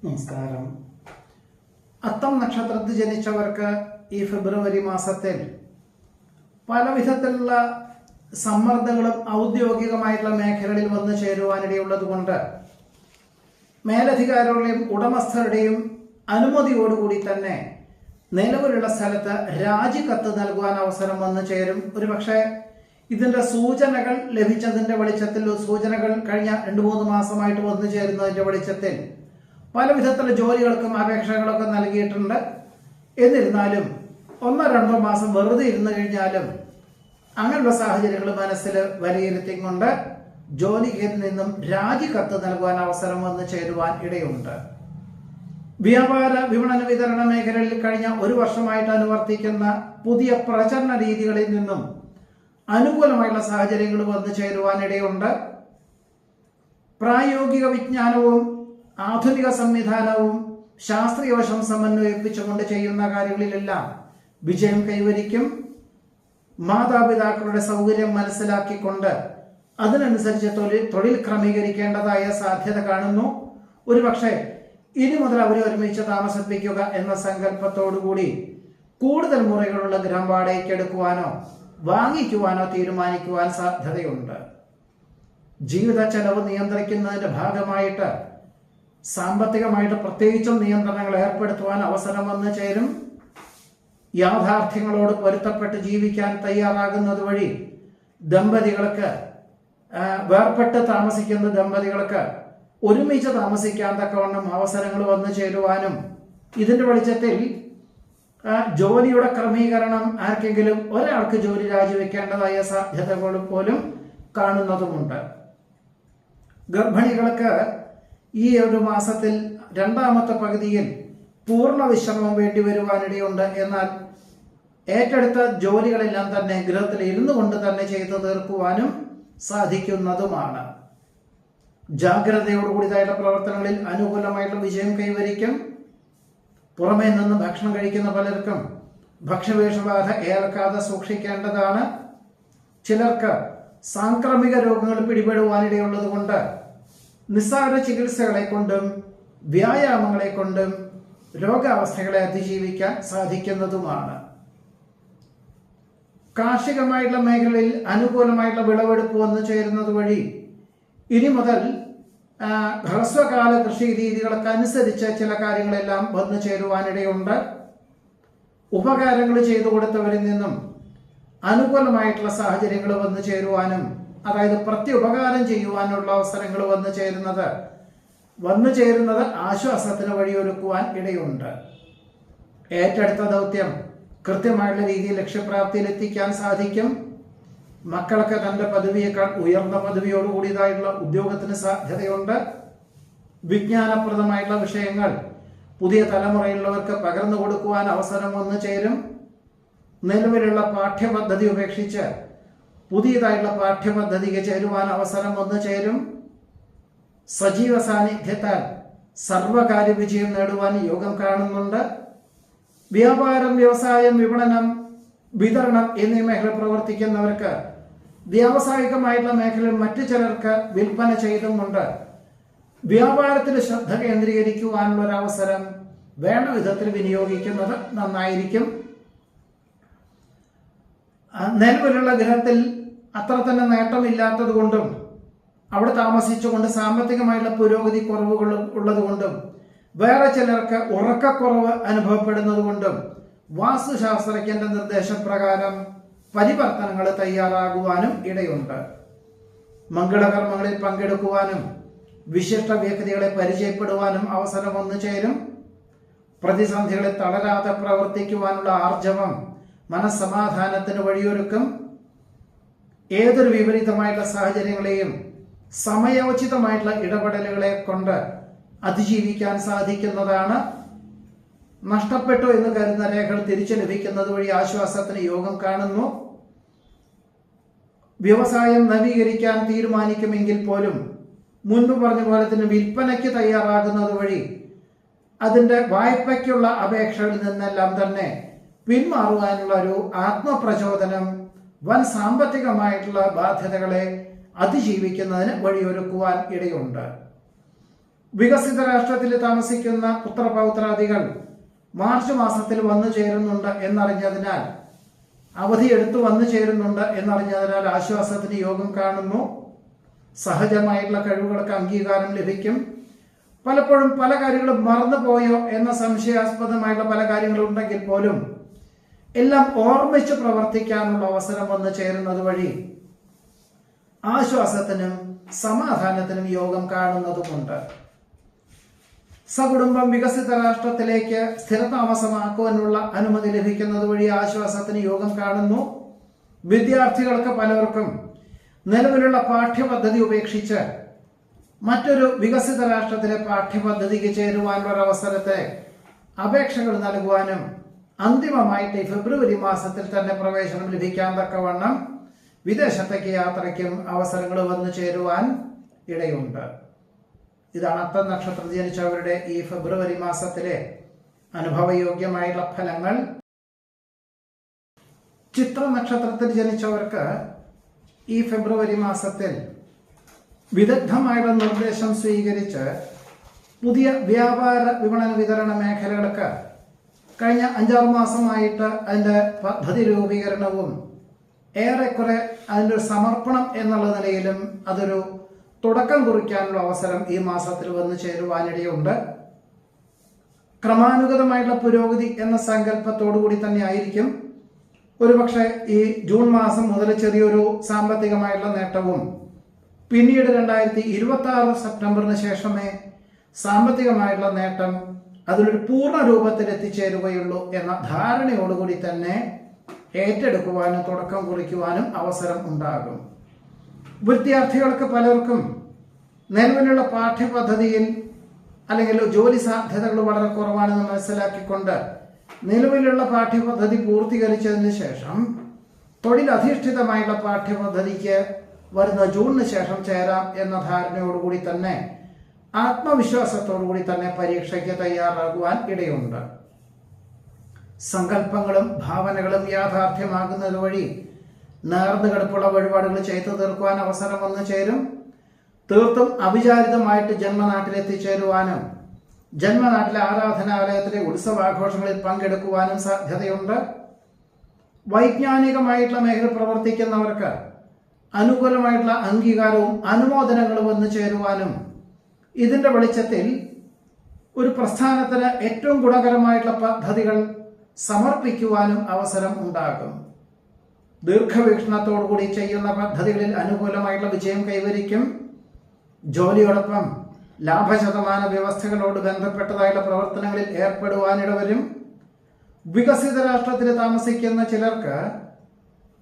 നമസ്കാരം. അത്തം നക്ഷത്രത്തിൽ ജനിച്ചവർക്ക് ഈ ഫെബ്രുവരി മാസത്തിൽ പല വിധത്തിലുള്ള സമ്മർദ്ദങ്ങളും ഔദ്യോഗികമായിട്ടുള്ള മേഖലകളിൽ വന്നു ചേരുവാനിടയുള്ളത് കൊണ്ട് മേലധികാരികളുടെയും ഉടമസ്ഥരുടെയും അനുമതിയോടുകൂടി തന്നെ നിലവിലുള്ള സ്ഥലത്ത് രാജിക്കത്ത് നൽകുവാൻ അവസരം വന്നു ചേരും. ഒരുപക്ഷെ ഇതിന്റെ സൂചനകൾ ലഭിച്ചതിന്റെ വെളിച്ചത്തിൽ, സൂചനകൾ കഴിഞ്ഞ 2-3 മാസമായിട്ട് വന്നു ചേരുന്നതിന്റെ വെളിച്ചത്തിൽ പല വിധത്തിലുള്ള ജോലികൾക്കും അപേക്ഷകളൊക്കെ നൽകിയിട്ടുണ്ട്. എന്നിരുന്നാലും 1-2 മാസം വെറുതെ ഇരുന്നു കഴിഞ്ഞാലും അങ്ങനെയുള്ള സാഹചര്യങ്ങൾ മനസ്സിൽ വിലയിരുത്തിക്കൊണ്ട് ജോലിയിൽ നിന്നും രാജിക്കത്ത് നൽകുവാൻ അവസരം വന്നു ചേരുവാൻ ഇടയുണ്ട്. വ്യാപാര വിപണന വിതരണ മേഖലയിൽ കഴിഞ്ഞ 1 വർഷമായിട്ട് അനുവർത്തിക്കുന്ന പുതിയ പ്രചരണ രീതികളിൽ നിന്നും അനുകൂലമായുള്ള സാഹചര്യങ്ങൾ വന്നു ചേരുവാൻ ഇടയുണ്ട്. പ്രായോഗിക വിജ്ഞാനവും ആധുനിക സംവിധാനവും ശാസ്ത്രീയ വശം സമന്വയിപ്പിച്ചുകൊണ്ട് ചെയ്യുന്ന കാര്യങ്ങളിലെല്ലാം വിജയം കൈവരിക്കും. മാതാപിതാക്കളുടെ സൗകര്യം മനസ്സിലാക്കിക്കൊണ്ട് അതിനനുസരിച്ച് തൊഴിൽ ക്രമീകരിക്കേണ്ടതായ സാധ്യത കാണുന്നു. ഒരുപക്ഷെ ഇനി മുതൽ അവരെ ഒരുമിച്ച് താമസിപ്പിക്കുക എന്ന സങ്കല്പത്തോടുകൂടി കൂടുതൽ മുറികളുള്ള ഗൃഹം വാടകയ്ക്ക് എടുക്കുവാനോ വാങ്ങിക്കുവാനോ തീരുമാനിക്കുവാൻ സാധ്യതയുണ്ട്. ജീവിത ചെലവ് നിയന്ത്രിക്കുന്നതിന്റെ ഭാഗമായിട്ട് സാമ്പത്തികമായിട്ട് പ്രത്യേകിച്ചും നിയന്ത്രണങ്ങൾ ഏർപ്പെടുത്തുവാൻ അവസരം വന്നു ചേരും. യാഥാർത്ഥ്യങ്ങളോട് പൊരുത്തപ്പെട്ട് ജീവിക്കാൻ തയ്യാറാകുന്നത് വഴി ദമ്പതികൾക്ക്, വേർപെട്ട് താമസിക്കുന്ന ദമ്പതികൾക്ക് ഒരുമിച്ച് താമസിക്കാൻ തക്കവണ്ണം അവസരങ്ങൾ വന്നു ചേരുവാനും ഇതിന്റെ വെളിച്ചത്തിൽ ജോലിയുടെ ക്രമീകരണം ആർക്കെങ്കിലും ഒരാൾക്ക് ജോലി രാജിവെക്കേണ്ടതായ സാധ്യതകൾ പോലും കാണുന്നതുമുണ്ട്. ഗർഭിണികൾക്ക് ഈ ഒരു മാസത്തിൽ 2ാമത്തെ പകുതിയിൽ പൂർണ്ണ വിശ്രമം വേണ്ടി വരുവാനിടയുണ്ട്. എന്നാൽ ഏറ്റെടുത്ത ജോലികളെല്ലാം തന്നെ ഗൃഹത്തിൽ ഇരുന്നു കൊണ്ട് തന്നെ ചെയ്തു തീർക്കുവാനും സാധിക്കുന്നതുമാണ്. ജാഗ്രതയോടുകൂടിയതായുള്ള പ്രവർത്തനങ്ങളിൽ അനുകൂലമായിട്ടുള്ള വിജയം കൈവരിക്കും. പുറമേ നിന്ന് ഭക്ഷണം കഴിക്കുന്ന പലർക്കും ഭക്ഷ്യവിഷബാധ ഏൽക്കാതെ സൂക്ഷിക്കേണ്ടതാണ്. ചിലർക്ക് സാംക്രമിക രോഗങ്ങൾ പിടിപെടുവാനിടയുള്ളത് കൊണ്ട് നിസ്സാര ചികിത്സകളെ കൊണ്ടും വ്യായാമങ്ങളെ കൊണ്ടും രോഗാവസ്ഥകളെ അതിജീവിക്കാൻ സാധിക്കുന്നതുമാണ്. കാർഷികമായിട്ടുള്ള മേഖലയിൽ അനുകൂലമായിട്ടുള്ള വിളവെടുപ്പ് വന്നു ചേരുന്നത് വഴി ഇനി മുതൽ ഹ്രസ്വകാല കൃഷി രീതികൾക്ക് അനുസരിച്ച് ചില കാര്യങ്ങളെല്ലാം വന്നു ചേരുവാനിടയുണ്ട്. ഉപകാരങ്ങൾ ചെയ്തു കൊടുത്തവരിൽ നിന്നും അനുകൂലമായിട്ടുള്ള സാഹചര്യങ്ങൾ വന്നു ചേരുവാനും, അതായത് പ്രത്യുപകാരം ചെയ്യുവാനുള്ള അവസരങ്ങൾ വന്നു ചേരുന്നത് ആശ്വാസത്തിന് വഴിയൊരുക്കുവാൻ ഇടയുണ്ട്. ഏറ്റെടുത്ത ദൗത്യം കൃത്യമായുള്ള രീതിയിൽ ലക്ഷ്യപ്രാപ്തിയിൽ എത്തിക്കാൻ സാധിക്കും. മക്കൾക്ക് തന്റെ പദവിയേക്കാൾ ഉയർന്ന പദവിയോടുകൂടിയതായിട്ടുള്ള ഉദ്യോഗത്തിന് സാധ്യതയുണ്ട്. വിജ്ഞാനപ്രദമായിട്ടുള്ള വിഷയങ്ങൾ പുതിയ തലമുറയിലുള്ളവർക്ക് പകർന്നു കൊടുക്കുവാൻ അവസരം വന്നു ചേരും. നിലവിലുള്ള പാഠ്യപദ്ധതി ഉപേക്ഷിച്ച് പുതിയതായിട്ടുള്ള പാഠ്യപദ്ധതിക്ക് ചേരുവാൻ അവസരം വന്നു ചേരും. സജീവ സാന്നിധ്യത്താൽ സർവകാര്യ വിജയം നേടുവാൻ യോഗം കാണുന്നുണ്ട്. വ്യാപാരം, വ്യവസായം, വിപണനം, വിതരണം എന്നീ മേഖല പ്രവർത്തിക്കുന്നവർക്ക് വ്യാവസായികമായിട്ടുള്ള മേഖലയിൽ മറ്റു ചിലർക്ക് വിൽപ്പന ചെയ്തുകൊണ്ട് വ്യാപാരത്തിൽ ശ്രദ്ധ കേന്ദ്രീകരിക്കുവാനുള്ള ഒരു അവസരം വേണ്ട വിധത്തിൽ വിനിയോഗിക്കുന്നത് നന്നായിരിക്കും. നിലവിലുള്ള ഗ്രഹത്തിൽ അത്ര തന്നെ നേട്ടമില്ലാത്തത് കൊണ്ടും അവിടെ താമസിച്ചുകൊണ്ട് സാമ്പത്തികമായിട്ടുള്ള പുരോഗതി കുറവുകൾ ഉള്ളത് കൊണ്ടും വേറെ ചിലർക്ക് ഉറക്കക്കുറവ് അനുഭവപ്പെടുന്നത് കൊണ്ടും വാസ്തുശാസ്ത്രജ്ഞന്റെ നിർദ്ദേശപ്രകാരം പരിവർത്തനങ്ങൾ തയ്യാറാകുവാനും ഇടയുണ്ട്. മംഗളകർമ്മങ്ങളിൽ പങ്കെടുക്കുവാനും വിശിഷ്ട വ്യക്തികളെ പരിചയപ്പെടുവാനും അവസരം വന്നു ചേരും. പ്രതിസന്ധികളെ തളരാതെ പ്രവർത്തിക്കുവാനുള്ള ആർജവം മനസ്സമാധാനത്തിന് വഴിയൊരുക്കും. ഏതൊരു വിപരീതമായിട്ടുള്ള സാഹചര്യങ്ങളെയും സമയോചിതമായിട്ടുള്ള ഇടപെടലുകളെ കൊണ്ട് അതിജീവിക്കാൻ സാധിക്കുന്നതാണ്. നഷ്ടപ്പെട്ടു എന്ന് കരുതുന്ന രേഖകൾ തിരിച്ചു ലഭിക്കുന്നത് വഴി ആശ്വാസത്തിന് യോഗം കാണുന്നു. വ്യവസായം നവീകരിക്കാൻ തീരുമാനിക്കുമെങ്കിൽ പോലും മുൻപ് പറഞ്ഞ പോലെ തന്നെ വിൽപ്പനയ്ക്ക് തയ്യാറാകുന്നത് വഴി അതിന്റെ വായ്പയ്ക്കുള്ള അപേക്ഷകളിൽ നിന്നെല്ലാം തന്നെ പിന്മാറുവാനുള്ള ഒരു ആത്മപ്രചോദനം വൻ സാമ്പത്തികമായിട്ടുള്ള ബാധ്യതകളെ അതിജീവിക്കുന്നതിന് വഴിയൊരുക്കുവാൻ ഇടയുണ്ട്. വികസിത രാഷ്ട്രത്തിൽ താമസിക്കുന്ന പുത്രപൗത്രാദികൾ മാർച്ച് മാസത്തിൽ വന്നു ചേരുന്നുണ്ട് എന്നറിഞ്ഞതിനാൽ, അവധിയെടുത്തു വന്നു ചേരുന്നുണ്ട് എന്നറിഞ്ഞതിനാൽ ആശ്വാസത്തിന് യോഗം കാണുന്നു. സഹജമായിട്ടുള്ള കഴിവുകൾക്ക് അംഗീകാരം ലഭിക്കും. പലപ്പോഴും പല കാര്യങ്ങളും മറന്നുപോയോ എന്ന സംശയാസ്പദമായിട്ടുള്ള പല കാര്യങ്ങളും ഉണ്ടെങ്കിൽ പോലും എല്ലാം ഓർമ്മിച്ച് പ്രവർത്തിക്കാനുള്ള അവസരം വന്നു ചേരുന്നത് വഴി ആശ്വാസത്തിനും സമാധാനത്തിനും യോഗം കാണുന്നതുമുണ്ട്. സകുടുംബം വികസിത രാഷ്ട്രത്തിലേക്ക് സ്ഥിരതാമസമാക്കുവാനുള്ള അനുമതി ലഭിക്കുന്നത് വഴി ആശ്വാസത്തിന് യോഗം കാണുന്നു. വിദ്യാർത്ഥികൾക്ക് പലർക്കും നിലവിലുള്ള പാഠ്യപദ്ധതി ഉപേക്ഷിച്ച് മറ്റൊരു വികസിത രാഷ്ട്രത്തിലെ പാഠ്യപദ്ധതിക്ക് ചേരുവാനുള്ള അവസരത്തെ അപേക്ഷകൾ നൽകുവാനും അന്തിമമായിട്ട് ഫെബ്രുവരി മാസത്തിൽ തന്നെ പ്രവേശനം ലഭിക്കാൻ തക്കവണ്ണം വിദേശത്തേക്ക് യാത്രയ്ക്കും അവസരങ്ങൾ വന്നു ചേരുവാൻ ഇടയുണ്ട്. ഇതാണ് അത്തം നക്ഷത്രത്തിൽ ജനിച്ചവരുടെ ഈ ഫെബ്രുവരി മാസത്തിലെ അനുഭവയോഗ്യമായുള്ള ഫലങ്ങൾ. ചിത്ര നക്ഷത്രത്തിൽ ജനിച്ചവർക്ക് ഈ ഫെബ്രുവരി മാസത്തിൽ വിദഗ്ധമായുള്ള നിർദ്ദേശം സ്വീകരിച്ച് പുതിയ വ്യാപാര വിപണന വിതരണ മേഖലകൾക്ക് കഴിഞ്ഞ 5-6 മാസമായിട്ട് അതിൻ്റെ പദ്ധതി രൂപീകരണവും ഏറെക്കുറെ അതിൻ്റെ ഒരു സമർപ്പണം എന്നുള്ള നിലയിലും അതൊരു തുടക്കം കുറിക്കാനുള്ള അവസരം ഈ മാസത്തിൽ വന്നു ചേരുവാനിടയുണ്ട്. ക്രമാനുഗതമായിട്ടുള്ള പുരോഗതി എന്ന സങ്കല്പത്തോടു കൂടി തന്നെ ആയിരിക്കും ഒരുപക്ഷെ ഈ ജൂൺ മാസം മുതൽ ചെറിയൊരു സാമ്പത്തികമായിട്ടുള്ള നേട്ടവും പിന്നീട് 2026 സെപ്റ്റംബറിന് ശേഷമേ സാമ്പത്തികമായിട്ടുള്ള നേട്ടം അതിലൊരു പൂർണ്ണ രൂപത്തിൽ എത്തിച്ചേരുകയുള്ളൂ എന്ന ധാരണയോടുകൂടി തന്നെ ഏറ്റെടുക്കുവാനും തുടക്കം കുറിക്കുവാനും അവസരം ഉണ്ടാകും. വിദ്യാർത്ഥികൾക്ക് പലർക്കും നിലവിലുള്ള പാഠ്യപദ്ധതിയിൽ അല്ലെങ്കിൽ ജോലി സാധ്യതകൾ വളരെ കുറവാണെന്ന് മനസ്സിലാക്കിക്കൊണ്ട് നിലവിലുള്ള പാഠ്യപദ്ധതി പൂർത്തീകരിച്ചതിന് ശേഷം തൊഴിലധിഷ്ഠിതമായുള്ള പാഠ്യപദ്ധതിക്ക് വരുന്ന ജൂണിന് ശേഷം ചേരാം എന്ന ധാരണയോടുകൂടി തന്നെ ആത്മവിശ്വാസത്തോടുകൂടി തന്നെ പരീക്ഷയ്ക്ക് തയ്യാറാകുവാൻ ഇടയുണ്ട്. സങ്കല്പങ്ങളും ഭാവനകളും യാഥാർത്ഥ്യമാകുന്നത് വഴി നേർന്നുകിടപ്പുള്ള വഴിപാടുകൾ ചെയ്തു തീർക്കുവാൻ അവസരം വന്നു ചേരും. തീർത്തും അവിചാരിതമായിട്ട് ജന്മനാട്ടിൽ എത്തിച്ചേരുവാനും ജന്മനാട്ടിലെ ആരാധനാലയത്തിലെ ഉത്സവാഘോഷങ്ങളിൽ പങ്കെടുക്കുവാനും സാധ്യതയുണ്ട്. വൈജ്ഞാനികമായിട്ടുള്ള മേഖല പ്രവർത്തിക്കുന്നവർക്ക് അനുകൂലമായിട്ടുള്ള അംഗീകാരവും അനുമോദനങ്ങളും വന്നു ചേരുവാനും ഇതിന്റെ വെളിച്ചത്തിൽ ഒരു പ്രസ്ഥാനത്തിന് ഏറ്റവും ഗുണകരമായിട്ടുള്ള പദ്ധതികൾ സമർപ്പിക്കുവാനും അവസരം ഉണ്ടാകും. ദീർഘവീക്ഷണത്തോടുകൂടി ചെയ്യുന്ന പദ്ധതികളിൽ അനുകൂലമായിട്ടുള്ള വിജയം കൈവരിക്കും. ജോലിയോടൊപ്പം ലാഭശതമാന വ്യവസ്ഥകളോട് ബന്ധപ്പെട്ടതായുള്ള പ്രവർത്തനങ്ങളിൽ ഏർപ്പെടുവാനിടവരും. വികസിത രാഷ്ട്രത്തിൽ താമസിക്കുന്ന ചിലർക്ക്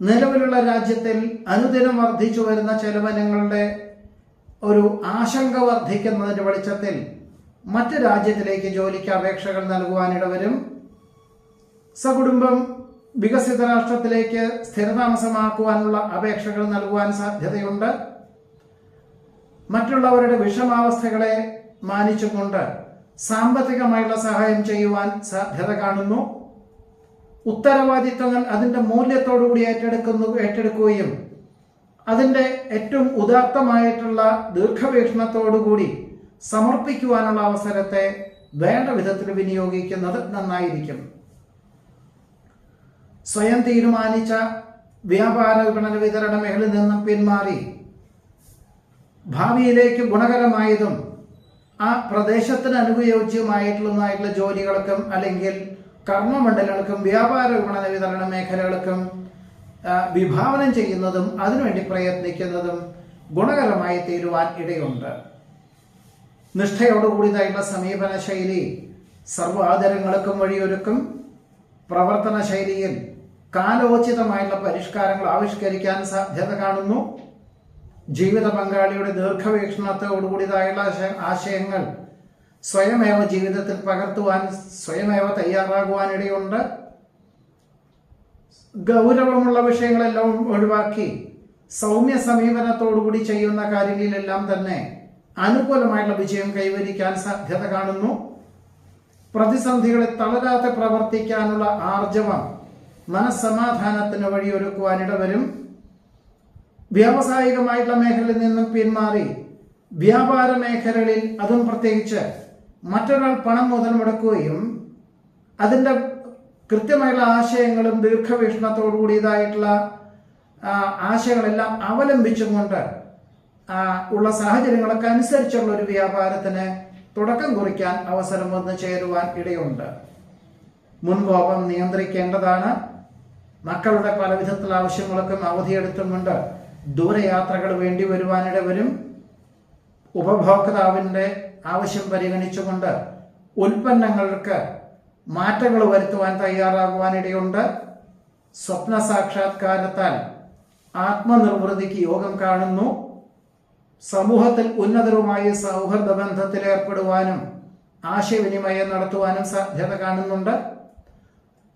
നിലവിലുള്ള രാജ്യത്തിൽ അനുദിനം വർദ്ധിച്ചു വരുന്ന ചെലവിനങ്ങളുടെ ഒരു ആശങ്ക വർദ്ധിക്കുന്നതിന്റെ വെളിച്ചത്തിൽ മറ്റ് രാജ്യത്തിലേക്ക് ജോലിക്ക് അപേക്ഷകൾ നൽകുവാനിടവരും. സകുടുംബം വികസിത രാഷ്ട്രത്തിലേക്ക് സ്ഥിരതാമസമാക്കുവാനുള്ള അപേക്ഷകൾ നൽകുവാൻ സാധ്യതയുണ്ട്. മറ്റുള്ളവരുടെ വിഷമാവസ്ഥകളെ മാനിച്ചുകൊണ്ട് സാമ്പത്തികമായുള്ള സഹായം ചെയ്യുവാൻ സാധ്യത കാണുന്നു. ഉത്തരവാദിത്വങ്ങൾ അതിന്റെ മൂല്യത്തോടുകൂടി ഏറ്റെടുക്കുകയും അതിന്റെ ഏറ്റവും ഉദാത്തമായിട്ടുള്ള ദീർഘവീക്ഷണത്തോടുകൂടി സമർപ്പിക്കുവാനുള്ള അവസരത്തെ വേണ്ട വിധത്തിൽ വിനിയോഗിക്കുന്നത് നന്നായിരിക്കും. സ്വയം തീരുമാനിച്ച വ്യാപാര വിപണന വിതരണ മേഖലയിൽ നിന്നും പിന്മാറി ഭാവിയിലേക്ക് ഗുണകരമായതും ആ പ്രദേശത്തിന് അനുയോജ്യമായിട്ടുള്ള ജോലികൾക്കും അല്ലെങ്കിൽ കർമ്മമണ്ഡലങ്ങൾക്കും വ്യാപാര വിപണന വിതരണ മേഖലകൾക്കും വിഭാവനം ചെയ്യുന്നതും അതിനുവേണ്ടി പ്രയത്നിക്കുന്നതും ഗുണകരമായി തീരുവാൻ ഇടയുണ്ട്. നിഷ്ഠയോടുകൂടിയതായിട്ടുള്ള സമീപന ശൈലി സർവാദരങ്ങൾക്കും വഴിയൊരുക്കും. പ്രവർത്തന ശൈലിയിൽ കാലോചിതമായിട്ടുള്ള പരിഷ്കാരങ്ങൾ ആവിഷ്കരിക്കാൻ സാധ്യത കാണുന്നു. ജീവിത പങ്കാളിയുടെ ദീർഘവീക്ഷണത്തോടുകൂടിയതായുള്ള ആശയങ്ങൾ സ്വയമേവ ജീവിതത്തിൽ പകർത്തുവാൻ സ്വയമേവ തയ്യാറാകുവാനിടയുണ്ട്. ഗൗരവമുള്ള വിഷയങ്ങളെല്ലാം ഒഴിവാക്കി സൗമ്യ സമീപനത്തോടുകൂടി ചെയ്യുന്ന കാര്യങ്ങളിലെല്ലാം തന്നെ അനുകൂലമായിട്ടുള്ള വിജയം കൈവരിക്കാൻ സാധ്യത കാണുന്നു. പ്രതിസന്ധികളെ തളരാതെ പ്രവർത്തിക്കാനുള്ള ആർജവം മനസ്സമാധാനത്തിന് വഴിയൊരുക്കുവാനിടവരും. വ്യാവസായികമായിട്ടുള്ള മേഖലയിൽ നിന്നും പിന്മാറി വ്യാപാര മേഖലകളിൽ അതും പ്രത്യേകിച്ച് മറ്റൊരാൾ പണം മുതൽ മുടക്കുകയും അതിൻ്റെ കൃത്യമായുള്ള ആശയങ്ങളും ദീർഘവീക്ഷണത്തോടു കൂടിയതായിട്ടുള്ള ആശയങ്ങളെല്ലാം അവലംബിച്ചുകൊണ്ട് ഉള്ള സാഹചര്യങ്ങളൊക്കെ അനുസരിച്ചുള്ള ഒരു വ്യാപാരത്തിന് തുടക്കം കുറിക്കാൻ അവസരം വന്നു ചേരുവാൻ ഇടയുണ്ട്. മുൻകോപം നിയന്ത്രിക്കേണ്ടതാണ്. മക്കളുടെ പല വിധത്തിലുള്ള ആവശ്യങ്ങളൊക്കെ അവധിയെടുത്തുകൊണ്ട് ദൂരയാത്രകൾ വേണ്ടി വരുവാനിട വരും. ഉപഭോക്താവിൻ്റെ ആവശ്യം പരിഗണിച്ചുകൊണ്ട് ഉൽപ്പന്നങ്ങൾക്ക് മാറ്റങ്ങൾ വരുത്തുവാൻ തയ്യാറാകുവാനിടയുണ്ട്. സ്വപ്ന സാക്ഷാത്കാരത്താൽ ആത്മനിർവൃതിക്ക് യോഗം കാണുന്നു. സമൂഹത്തിൽ ഉന്നതരുമായി സൗഹൃദ ബന്ധത്തിൽ ഏർപ്പെടുവാനും ആശയവിനിമയം നടത്തുവാനും സാധ്യത കാണുന്നുണ്ട്.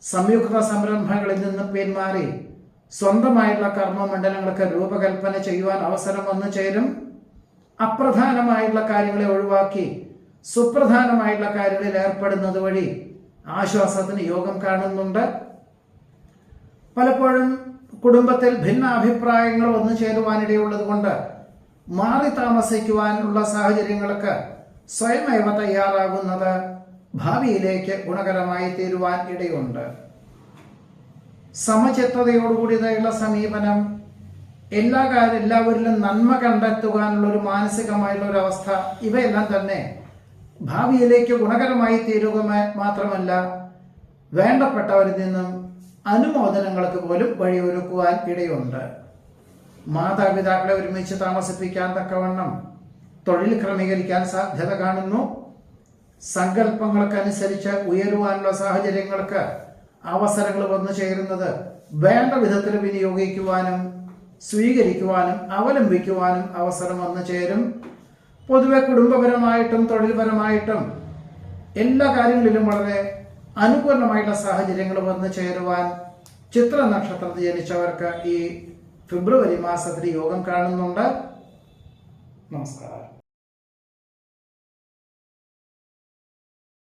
സംയുക്ത സംരംഭങ്ങളിൽ നിന്ന് പിന്മാറി സ്വന്തമായിട്ടുള്ള കർമ്മമണ്ഡലങ്ങൾക്ക് രൂപകൽപ്പന ചെയ്യുവാൻ അവസരം വന്നു ചേരും. അപ്രധാനമായിട്ടുള്ള കാര്യങ്ങളെ ഒഴിവാക്കി സുപ്രധാനമായിട്ടുള്ള കാര്യങ്ങളിൽ ഏർപ്പെടുന്നത് വഴി ആശ്വാസത്തിന് യോഗം കാണുന്നുണ്ട്. പലപ്പോഴും കുടുംബത്തിൽ ഭിന്നാഭിപ്രായങ്ങൾ വന്നു ചേരുവാനിടയുള്ളത് കൊണ്ട് മാറി താമസിക്കുവാനുള്ള സാഹചര്യങ്ങൾക്ക് സ്വയമേവ തയ്യാറാകുന്നത് ഭാവിയിലേക്ക് ഗുണകരമായി തീരുവാൻ ഇടയുണ്ട്. സമചിത്തതയോടുകൂടിയുള്ള സമീപനം, എല്ലാവരിലും നന്മ കണ്ടെത്തുവാനുള്ള ഒരു മാനസികമായുള്ള ഒരു അവസ്ഥ, ഇവയെല്ലാം തന്നെ ഭാവിയിലേക്ക് ഗുണകരമായി തീരുക മാത്രമല്ല വേണ്ടപ്പെട്ടവരിൽ നിന്നും അനുമോദനങ്ങൾക്ക് പോലും വഴിയൊരുക്കുവാൻ ഇടയുണ്ട്. മാതാപിതാക്കളെ ഒരുമിച്ച് താമസിപ്പിക്കാൻ തക്കവണ്ണം തൊഴിൽ ക്രമീകരിക്കാൻ സാധ്യത കാണുന്നു. സങ്കല്പങ്ങൾക്കനുസരിച്ച് ഉയരുവാനുള്ള സാഹചര്യങ്ങൾക്ക് അവസരങ്ങൾ വന്നു ചേരുന്നത് വേണ്ട വിധത്തിൽ വിനിയോഗിക്കുവാനും സ്വീകരിക്കുവാനും അവലംബിക്കുവാനും അവസരം വന്നു ചേരും. പൊതുവെ കുടുംബപരമായിട്ടും തൊഴിൽപരമായിട്ടും എല്ലാ കാര്യങ്ങളിലും വളരെ അനുകൂലമായിട്ടുള്ള സാഹചര്യങ്ങൾ വന്നു ചേരുവാൻ ചിത്ര നക്ഷത്രത്തിൽ ജനിച്ചവർക്ക് ഈ ഫെബ്രുവരി മാസത്തിൽ യോഗം കാണുന്നുണ്ട്. നമസ്കാരം.